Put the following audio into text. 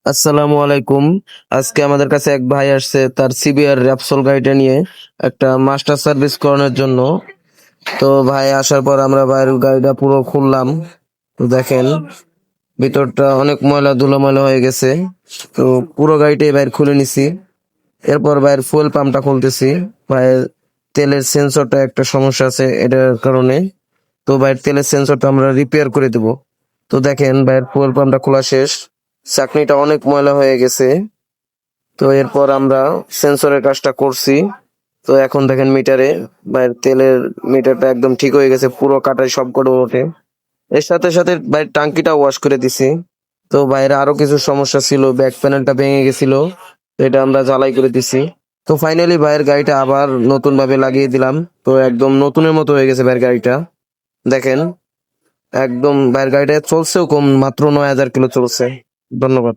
আসসালামু আলাইকুম। আজকে আমাদের কাছে এক ভাই আসছে তার সিবিআর র্যাপসোল গাড়িটা নিয়ে একটা মাস্টার সার্ভিস করানোর জন্য। তো ভাই আসার পর আমরা ভাইয়ের গাড়িটা পুরো খুললাম। তো দেখেন ভিতরটা অনেক ময়লা ধুলোময়লা হয়ে গেছে। তো পুরো গাড়িটাই বাইর খুলে নিছি। এরপর ভাইয়ের ফুয়েল পাম্পটা খুলতেছি। ভাইয়ের তেলের সেন্সরটা একটা সমস্যা আছে এটার কারণে। তো ভাইয়ের তেলের সেন্সরটা আমরা রিপেয়ার করে দেব। তো দেখেন ভাইয়ের ফুয়েল পাম্পটা খোলা শেষ। চাকনিটা অনেক ময়লা হয়ে গেছে। তো এরপর আমরা সেন্সরের কাজটা করছি। তো এখন দেখেন মিটারে বাইরের তেলের মিটারটা একদম ঠিক হয়ে গেছে, পুরো কাটায় সব কটা ওঠে। এর সাথে সাথে বাইরের টাঙ্কিটা ওয়াশ করে দিছি। তো বাইরে আরো কিছু সমস্যা ছিল, ব্যাক প্যানেলটা ভেঙে গেছিল, তো এটা আমরা জ্বালাই করে দিছি। তো ফাইনালি ভাইয়ের গাড়িটা আবার নতুন ভাবে লাগিয়ে দিলাম। তো একদম নতুনের মতো হয়ে গেছে ভাইয়ের গাড়িটা। দেখেন একদম ভাইয়ের গাড়িটা চলছেও কম, মাত্র 9,000 কিলো চলছে। ধন্যবাদ।